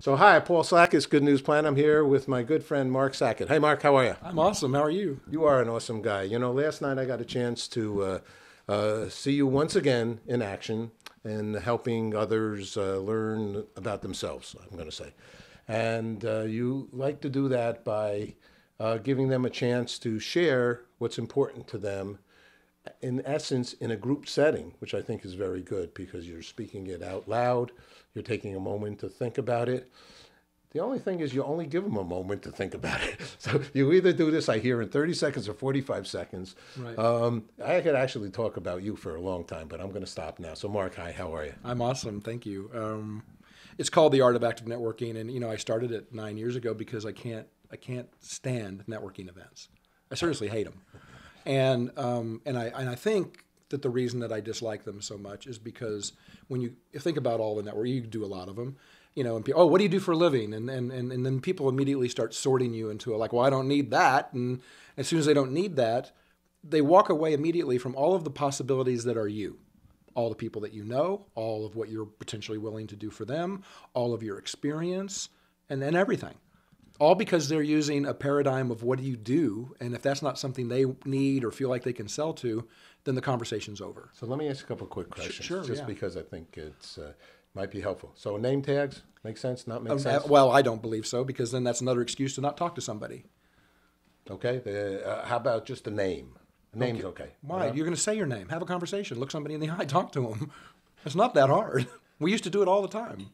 So hi, Paul Sackett's Good News Plan. I'm here with my good friend Mark Sackett. Hey, Mark, how are you? I'm awesome. How are you? You are an awesome guy. You know, last night I got a chance to see you once again in action and helping others learn about themselves, I'm going to say. And you like to do that by giving them a chance to share what's important to them, in essence, in a group setting, which I think is very good because you're speaking it out loud, you're taking a moment to think about it. The only thing is you only give them a moment to think about it. So you either do this, I hear, in 30 seconds or 45 seconds. Right. I could actually talk about you for a long time, but I'm going to stop now. So Mark, hi, how are you? I'm awesome. Thank you. It's called The Art of Active Networking, and I started it 9 years ago because I can't stand networking events. I seriously hate them, and I think that the reason that I dislike them so much is because when you think about all the network, you do a lot of them. And people, oh, what do you do for a living? And then people immediately start sorting you into well, I don't need that. And as soon as they don't need that, they walk away immediately from all of the possibilities that are you, all the people that you know, all of what you're potentially willing to do for them, all of your experience, and then everything. All because they're using a paradigm of what do you do, and if that's not something they need or feel like they can sell to, then the conversation's over. So let me ask a couple quick questions, Sure, just yeah. because I think it's might be helpful. So name tags, make sense, not make sense? Well, I don't believe so, because then that's another excuse to not talk to somebody. Okay, how about just a name? A name's okay. Why? You're going to say your name. Have a conversation. Look somebody in the eye. Talk to them. It's not that hard. We used to do it all the time.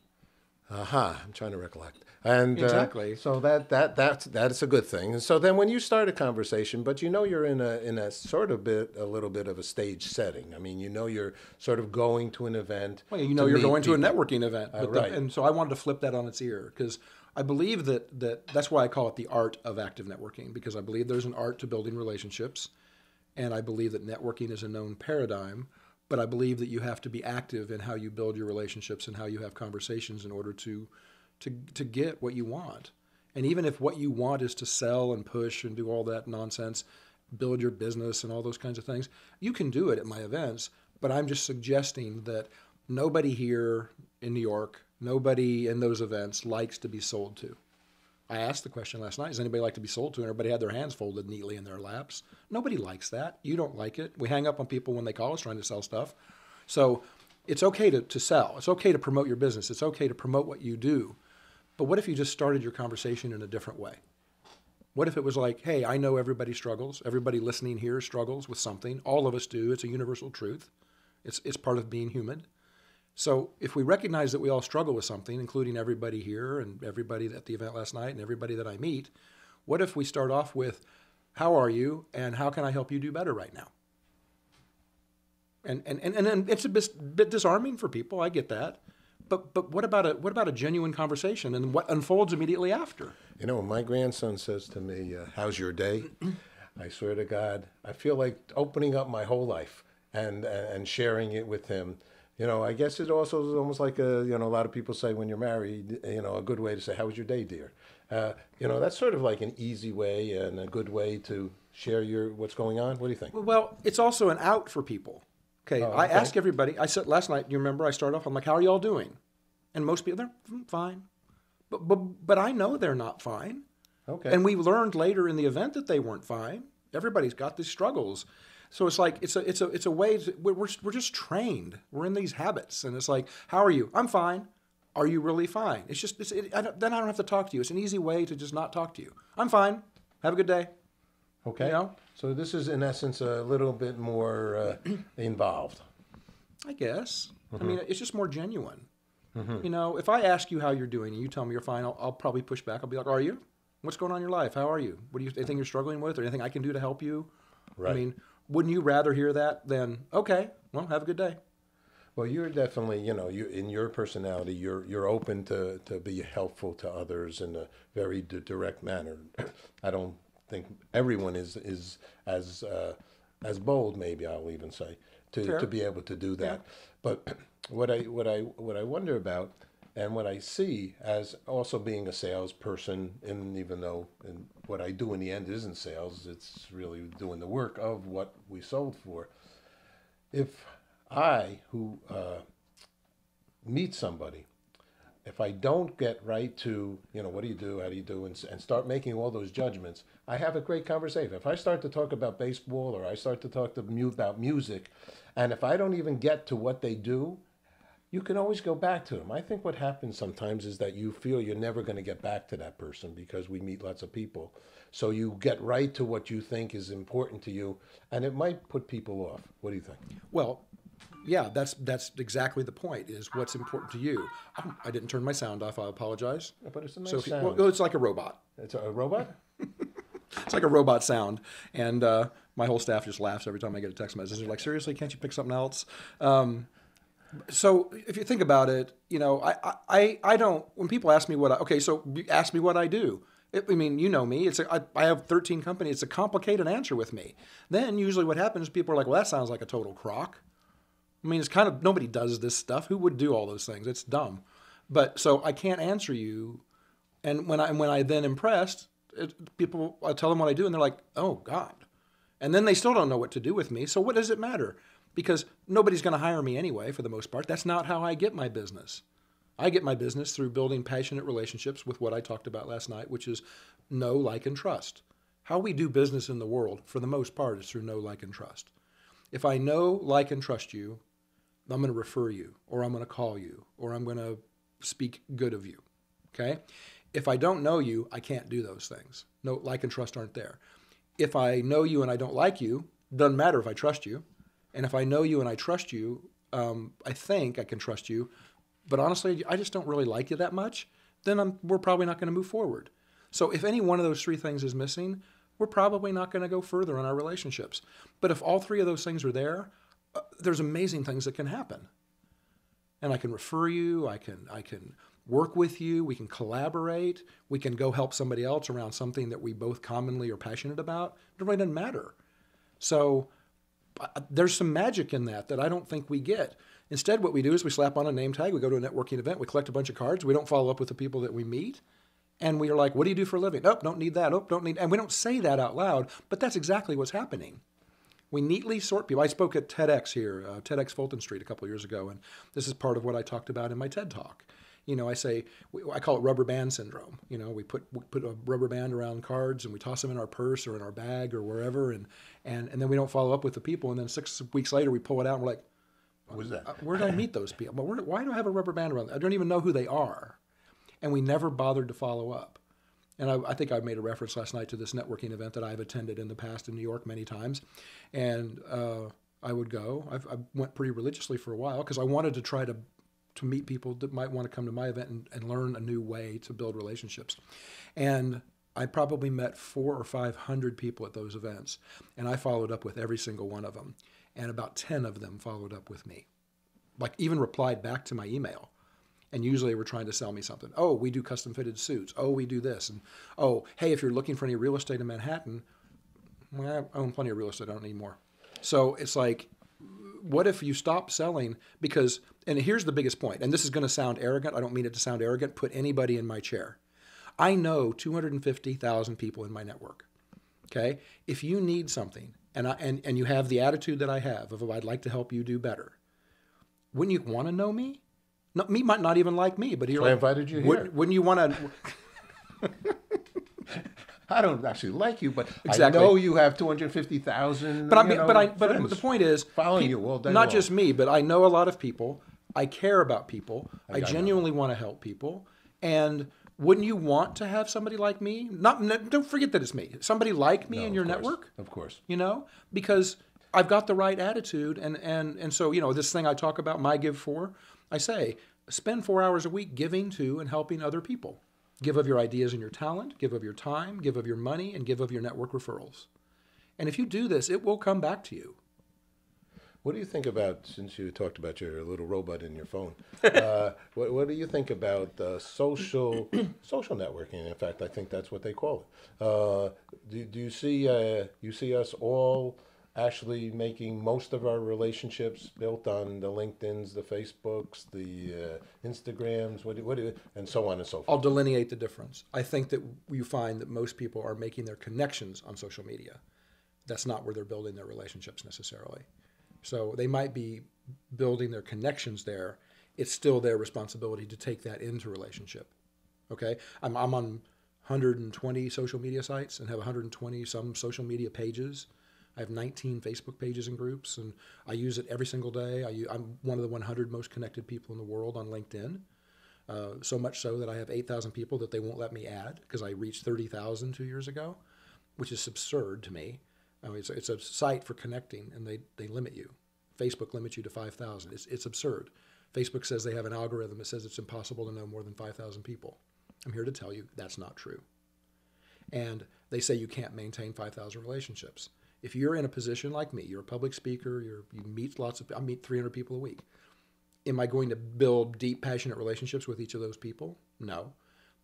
I'm trying to recollect. And Exactly. So that's a good thing. And so then when you start a conversation, but you're in a sort of a little bit of a stage setting. I mean, you're sort of going to an event. Well, to you're meet going to a people. networking event. But Right. and so I wanted to flip that on its ear, because I believe that's why I call it the art of active networking, because I believe there's an art to building relationships, and I believe that networking is a known paradigm. But I believe that you have to be active in how you build your relationships and how you have conversations in order to get what you want. And even if what you want is to sell and push and do all that nonsense, build your business and all those kinds of things, you can do it at my events. But I'm just suggesting that nobody here in New York, nobody in those events likes to be sold to. I asked the question last night, does anybody like to be sold to? And everybody had their hands folded neatly in their laps. Nobody likes that. You don't like it. We hang up on people when they call us trying to sell stuff. So it's okay to sell. It's okay to promote your business. It's okay to promote what you do. But what if you just started your conversation in a different way? What if it was like, hey, I know everybody struggles. Everybody listening here struggles with something. All of us do. It's a universal truth. It's part of being human. So if we recognize that we all struggle with something, including everybody here and everybody at the event last night and everybody that I meet, what if we start off with, how are you and how can I help you do better right now? And it's a bit disarming for people. I get that. But what about a genuine conversation and what unfolds immediately after? When my grandson says to me, how's your day? I swear to God, I feel like opening up my whole life and sharing it with him. I guess it also is almost like a lot of people say when you're married, a good way to say, how was your day, dear? That's sort of like an easy way and a good way to share what's going on. What do you think? Well, it's also an out for people. Okay, I ask everybody, I said last night, you remember, I started off, I'm like, how are you all doing? And most people, they're fine. But I know they're not fine. Okay. And we learned later in the event that they weren't fine. Everybody's got these struggles. So it's like it's a way we're just trained. We're in these habits, and it's like, how are you? I'm fine. Are you really fine? It's just then I don't have to talk to you. It's an easy way to just not talk to you. I'm fine. Have a good day. Okay. So this is in essence a little bit more involved. I guess. Mm-hmm. I mean, it's just more genuine. Mm-hmm. If I ask you how you're doing and you tell me you're fine, I'll probably push back. I'll be like, are you? What's going on in your life? How are you? Anything you're struggling with, or anything I can do to help you? Right. I mean, wouldn't you rather hear that than, okay, well, have a good day? Well, you're definitely, you in your personality, you're open to be helpful to others in a very direct manner. I don't think everyone is as bold, maybe I'll even say, to be able to do that. Yeah. But what I wonder about, and what I see as also being a salesperson, and even though what I do in the end isn't sales, it's really doing the work of what we sold for. If I, who meet somebody, if I don't get right to, what do you do, how do you do, and start making all those judgments, I have a great conversation. If I start to talk about baseball or I start to talk to about music, and if I don't even get to what they do, you can always go back to them. I think what happens sometimes is that you feel you're never going to get back to that person because we meet lots of people. So you get right to what you think is important to you, and it might put people off. What do you think? Well, yeah, that's exactly the point, is what's important to you. I didn't turn my sound off. I apologize. Yeah, but it's a nice So sound. well, it's like a robot. It's a robot? It's like a robot sound. And my whole staff just laughs every time I get a text message. They're like, seriously, can't you pick something else? So if you think about it, I don't, when people ask me so ask me what I do. You know me. I have 13 companies. It's a complicated answer with me. Then usually what happens is people are like, well, that sounds like a total crock. It's kind of, nobody does this stuff. Who would do all those things? It's dumb. But so I can't answer you. And when I then impressed, people, I tell them what I do and they're like, oh God. And then they still don't know what to do with me. So what does it matter? Because nobody's going to hire me anyway, for the most part. That's not how I get my business. I get my business through building passionate relationships with what I talked about last night, which is know, like, and trust. How we do business in the world, for the most part, is through know, like, and trust. If I know, like, and trust you, I'm going to refer you, or I'm going to call you, or I'm going to speak good of you, okay? If I don't know you, I can't do those things. No, like, and trust aren't there. If I know you and I don't like you, doesn't matter if I trust you. And if I know you and I trust you, I think I can trust you, but honestly, I just don't really like you that much, then we're probably not going to move forward. So if any one of those three things is missing, we're probably not going to go further in our relationships. But if all three of those things are there, there's amazing things that can happen. And I can refer you, I can work with you, we can collaborate, we can go help somebody else around something that we both commonly are passionate about. It really doesn't matter. So there's some magic in that I don't think we get. Instead, what we do is we slap on a name tag, we go to a networking event, we collect a bunch of cards, we don't follow up with the people that we meet, and we are like, what do you do for a living? Oh, don't need that. Oh, don't need, and we don't say that out loud, but that's exactly what's happening. We neatly sort people. I spoke at TEDx here, TEDx Fulton Street a couple of years ago, and this is part of what I talked about in my TED Talk. I call it rubber band syndrome. We put a rubber band around cards and we toss them in our purse or in our bag or wherever, and then we don't follow up with the people, and then 6 weeks later we pull it out and we're like, what was that? Where did I meet those people? Why do I have a rubber band around them? I don't even know who they are. And we never bothered to follow up. And I think I made a reference last night to this networking event that I've attended in the past in New York many times. And I would go. I went pretty religiously for a while because I wanted to try to meet people that might want to come to my event and learn a new way to build relationships. And I probably met 400 or 500 people at those events. And I followed up with every single one of them. And about 10 of them followed up with me. Like even replied back to my email. And usually we're trying to sell me something. Oh, we do custom fitted suits. Oh, we do this. And oh, hey, if you're looking for any real estate in Manhattan, well, I own plenty of real estate. I don't need more. So it's like, what if you stop selling? Because, and here's the biggest point, and this is going to sound arrogant. I don't mean it to sound arrogant. Put anybody in my chair. I know 250,000 people in my network. Okay? If you need something, and you have the attitude that I have of I'd like to help you do better, wouldn't you want to know me? No, me might not even like me, but So I invited you here. Wouldn't you want to? I don't actually like you, but Exactly. I know you have 250,000. But friends the point is, following you all day not long. just me, but I know a lot of people. I care about people. I I know. genuinely want to help people. And wouldn't you want to have somebody like me? Don't forget that it's me. Somebody like me in your network. Of course. Because I've got the right attitude, and so this thing I talk about, my Give For, I say spend 4 hours a week giving to and helping other people. Give of your ideas and your talent, give of your time, give of your money, and give of your network referrals. And if you do this, it will come back to you. What do you think about, since you talked about your little robot in your phone, what do you think about social networking? In fact, I think that's what they call it. Do you see us all actually making most of our relationships built on the LinkedIns, the Facebooks, the Instagrams, and so on and so forth? I'll delineate the difference. I think that you find that most people are making their connections on social media. That's not where they're building their relationships necessarily. So they might be building their connections there. it's still their responsibility to take that into relationship. Okay, I'm on 120 social media sites and have 120 some social media pages. I have 19 Facebook pages and groups, and I use it every single day. I'm one of the 100 most connected people in the world on LinkedIn. So much so that I have 8,000 people that they won't let me add because I reached 30,000 2 years ago, which is absurd to me. I mean, it's a site for connecting, and they limit you. Facebook limits you to 5,000. It's absurd. Facebook says they have an algorithm that says it's impossible to know more than 5,000 people. I'm here to tell you that's not true. And they say you can't maintain 5,000 relationships. If you're in a position like me, you're a public speaker, you meet I meet 300 people a week. Am I going to build deep, passionate relationships with each of those people? No.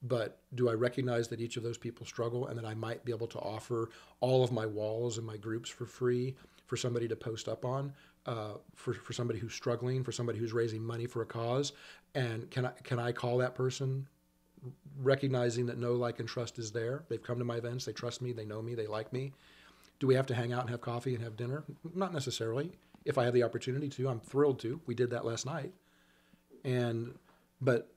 But do I recognize that each of those people struggle and that I might be able to offer all of my walls and my groups for free for somebody to post up on, for somebody who's struggling, for somebody who's raising money for a cause? And can I call that person, recognizing that know, like, and trust is there? They've come to my events, they trust me, they know me, they like me. Do we have to hang out and have coffee and have dinner? Not necessarily. If I have the opportunity to, I'm thrilled to. We did that last night. But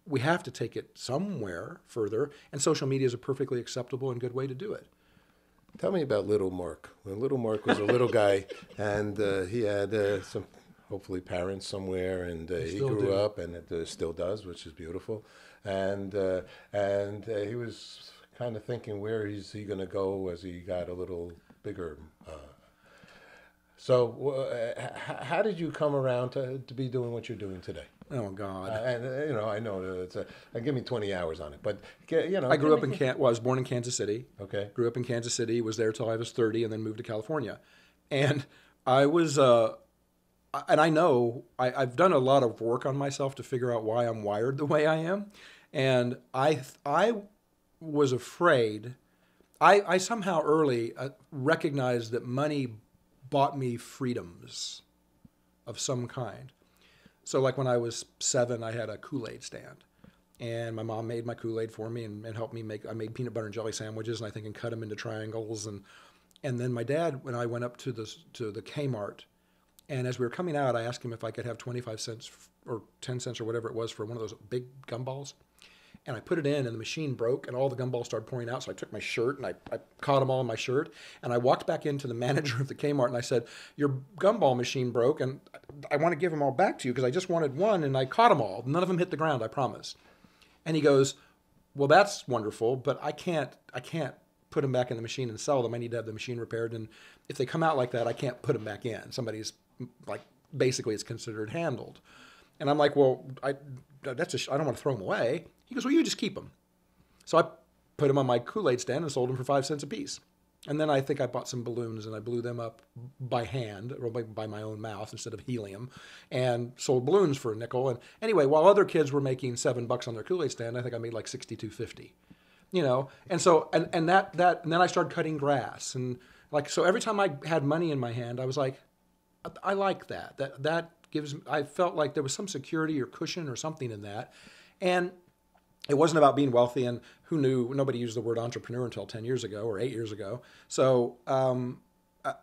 we have to take it somewhere further, and social media is a perfectly acceptable and good way to do it. Tell me about little Mark. When little Mark was a little guy, and he had some, hopefully, parents somewhere, and he grew up, and it still does, which is beautiful. And he was kind of thinking, where is he going to go as he got a little bigger? So how did you come around to be doing what you're doing today? Oh, God. And I know give me 20 hours on it, but I grew up I was born in Kansas City. Okay. Grew up in Kansas City, was there till I was 30, and then moved to California. And I was, and I know I've done a lot of work on myself to figure out why I'm wired the way I am. And I was afraid. I somehow early recognized that money bought me freedoms of some kind. So like when I was 7, I had a Kool-Aid stand, and my mom made my Kool-Aid for me and helped me I made peanut butter and jelly sandwiches, and and cut them into triangles. And then my dad, when I went up to the Kmart, and as we were coming out, I asked him if I could have 25 cents or 10 cents or whatever it was for one of those big gumballs. And I put it in, and the machine broke, and all the gumballs started pouring out. So I took my shirt, and I caught them all in my shirt. And I walked back into the manager of the Kmart, and I said, "Your gumball machine broke, and I want to give them all back to you because I just wanted one, and I caught them all. None of them hit the ground, I promise." And he goes, "Well, that's wonderful, but I can't put them back in the machine and sell them. I need to have the machine repaired, and if they come out like that, I can't put them back in. Somebody's basically it's considered handled." And I'm like, "Well, I don't want to throw them away." He goes, "Well, you just keep them." So I put them on my Kool-Aid stand and sold them for 5 cents a piece. And then I think I bought some balloons, and I blew them up by hand, or by my own mouth instead of helium, and sold balloons for a nickel. And anyway, while other kids were making $7 on their Kool-Aid stand, I think I made like $62.50. And so and then I started cutting grass, and so every time I had money in my hand, I was like, I like that. That gives. I felt like there was some security or cushion or something in that, and it wasn't about being wealthy, and who knew? Nobody used the word entrepreneur until 10 years ago or 8 years ago. So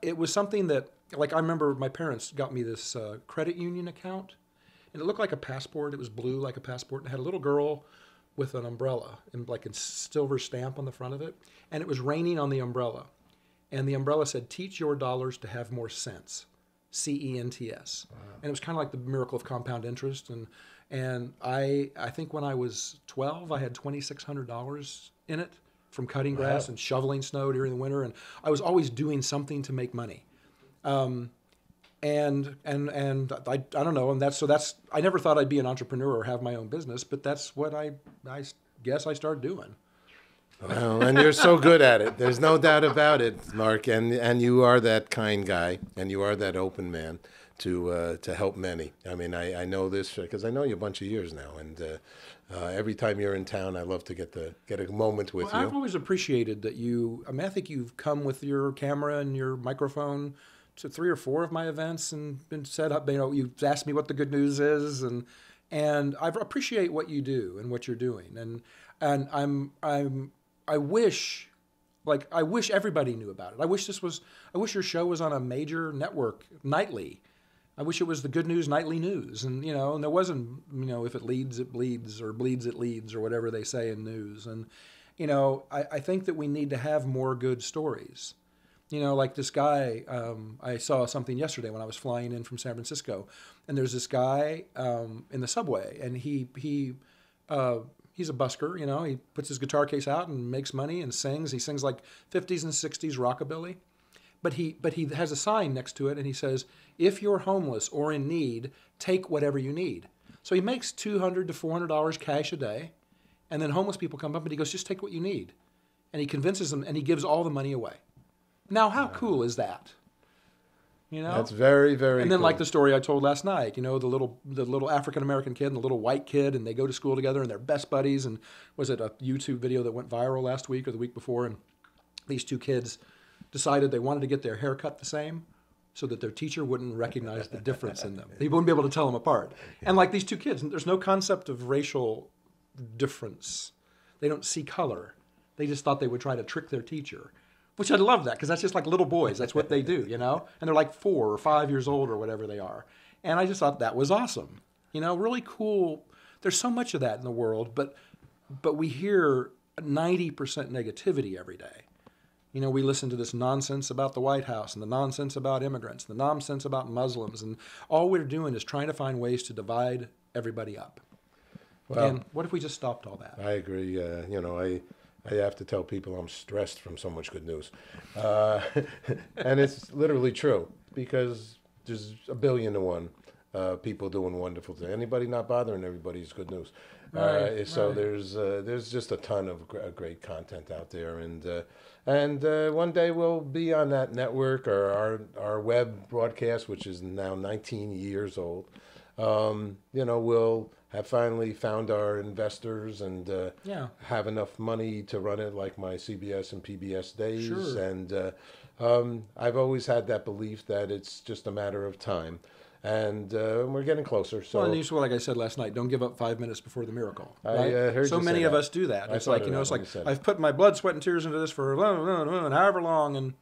it was something that, I remember my parents got me this credit union account, and it looked like a passport. It was blue like a passport, and it had a little girl with an umbrella and a silver stamp on the front of it, and it was raining on the umbrella. And the umbrella said, "Teach your dollars to have more sense." CENTS. Wow. And it was kind of like the miracle of compound interest. And I think when I was 12, I had $2,600 in it from cutting grass and shoveling snow during the winter. And I was always doing something to make money. And I don't know. And that's I never thought I'd be an entrepreneur or have my own business, but that's what I guess I started doing. Well, and you're so good at it. There's no doubt about it, Mark. And you are that kind guy, and you are that open man to help many. I mean, I know this because I know you a bunch of years now, and every time you're in town, I love to get a moment with you. I've always appreciated that you. I mean, I think you've come with your camera and your microphone to 3 or 4 of my events and been set up. You've asked me what the good news is, and I appreciate what you do and what you're doing, and I wish everybody knew about it. I wish your show was on a major network nightly. I wish it was the Good News Nightly News, and and there wasn't, if it leads, it bleeds, or bleeds, it leads, or whatever they say in news. And I think that we need to have more good stories. Like this guy, I saw something yesterday when I was flying in from San Francisco, and there's this guy in the subway, and he's a busker. He puts his guitar case out and makes money and sings. He sings like 50s and 60s rockabilly, but he has a sign next to it, and he says, "If you're homeless or in need, take whatever you need." So he makes $200 to $400 cash a day, and then homeless people come up and he goes, "Just take what you need," and he convinces them, and he gives all the money away. Now, how cool is that? That's very, very And then cool. like the story I told last night, the little African-American kid and the little white kid, and they go to school together and they're best buddies. And was it a YouTube video that went viral last week or the week before? And these two kids decided they wanted to get their hair cut the same so that their teacher wouldn't recognize the difference in them. He wouldn't be able to tell them apart. And like these two kids, there's no concept of racial difference. They don't see color. They just thought they would try to trick their teacher. Which I love that, because that's just like little boys. That's what they do, And they're like 4 or 5 years old or whatever they are. And I just thought that was awesome. Really cool. There's so much of that in the world, but we hear 90% negativity every day. We listen to this nonsense about the White House and the nonsense about immigrants, the nonsense about Muslims, and all we're doing is trying to find ways to divide everybody up. Well, and what if we just stopped all that? I agree. I have to tell people I'm stressed from so much good news. And it's literally true, because there's 1,000,000,001 people doing wonderful things. Anybody not bothering everybody's good news. So there's just a ton of great content out there. And one day we'll be on that network, or our web broadcast, which is now 19 years old. We'll have finally found our investors and have enough money to run it like my CBS and PBS days. Sure. And I've always had that belief that it's just a matter of time. And we're getting closer. So, well, and you, like I said last night, don't give up 5 minutes before the miracle. I Right? heard so you say many of that. us do that. I It's thought like, of that it's when like, you said it. I've put my blood, sweat, and tears into this for however long, and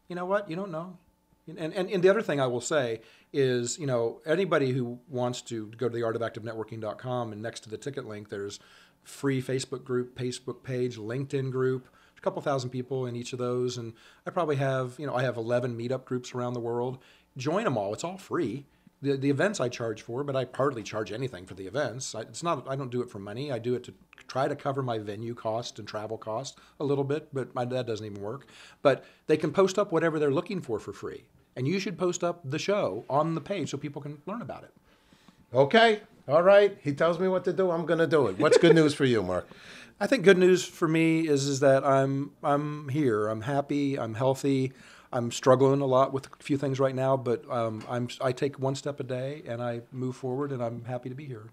you know what? You don't know. And the other thing I will say is, anybody who wants to go to theartofactivenetworking.com, and next to the ticket link, there's free Facebook group, Facebook page, LinkedIn group, a couple thousand people in each of those. And I probably have, I have 11 meetup groups around the world. Join them all. It's all free. The events I charge for, but I hardly charge anything for the events. I don't do it for money. I do it to try to cover my venue cost and travel cost a little bit, but that doesn't even work. But they can post up whatever they're looking for free. And you should post up the show on the page so people can learn about it. Okay. All right. He tells me what to do. I'm going to do it. What's good news for you, Mark? I think good news for me is that I'm here. I'm happy. I'm healthy. I'm struggling a lot with a few things right now, but I take one step a day and I move forward, and I'm happy to be here.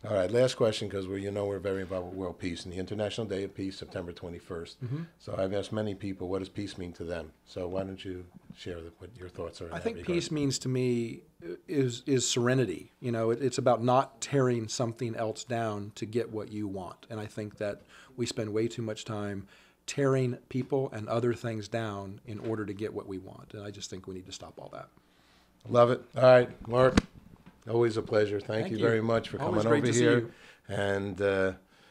All right, last question, because we're very involved with world peace and the International Day of Peace, September 21st. Mm-hmm. So I've asked many people, what does peace mean to them? So why don't you share what your thoughts are in I that think regard? peace means to me is serenity. It's about not tearing something else down to get what you want. And I think that we spend way too much time tearing people and other things down in order to get what we want. And I just think we need to stop all that. Love it. All right, Mark, always a pleasure. Thank you very much for Always coming great over to see here. you. And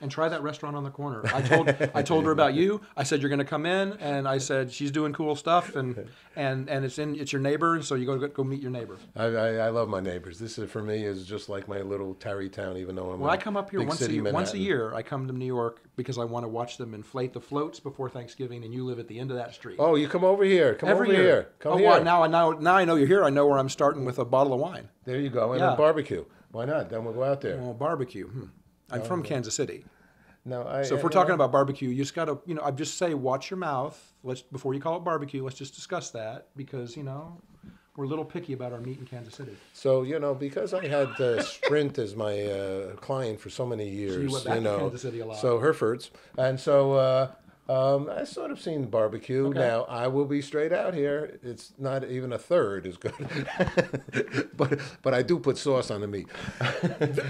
And try that restaurant on the corner. I told her about you. I said you're going to come in, and I said she's doing cool stuff, and it's your neighbor, and so you go meet your neighbor. I love my neighbors. This is, for me, is just like my little Tarrytown, even though I'm Well, I come up here big once city a Manhattan. year. I come to New York because I want to watch them inflate the floats before Thanksgiving, and you live at the end of that street. Oh, you come over here. Come Every over year. here. Come here. Well, now I know you're here. I know where I'm starting with a bottle of wine. There you go. And Yeah. a barbecue. Why not? Then we'll go out there. Well, barbecue. I'm from Kansas City. No, So if we're talking about barbecue, you just got to, I just say watch your mouth. Before you call it barbecue, let's just discuss that, because, we're a little picky about our meat in Kansas City. So, because I had Sprint as my client for so many years, So you went back to Kansas City a lot. So Herefords. And so I sort of seen barbecue. Okay. Now, I will be straight out here. It's not even a third as good. but I do put sauce on the meat.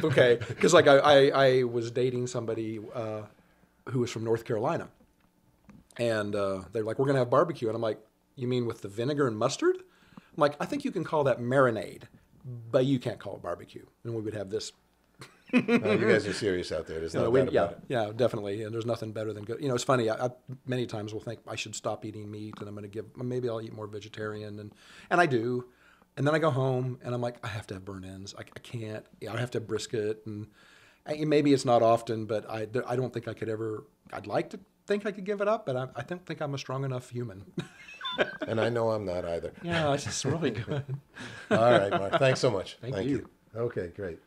Okay, because like I was dating somebody who was from North Carolina, and they're like, we're gonna have barbecue, and I'm like, you mean with the vinegar and mustard? I'm like, I think you can call that marinade. but you can't call it barbecue. And we would have this. You guys are serious out there. There's no doubt about it. Yeah, definitely. And there's nothing better than good. It's funny. I many times will think I should stop eating meat, and maybe I'll eat more vegetarian, and I do. And then I go home and I'm like, I have to have burnt ends. I can't. I have to have brisket, and maybe it's not often, but I don't think I could ever. I'd like to think I could give it up, but I don't think I'm a strong enough human. And I know I'm not either. Yeah, it's just really good. All right, Mark. Thanks so much. Thank you. Okay, great.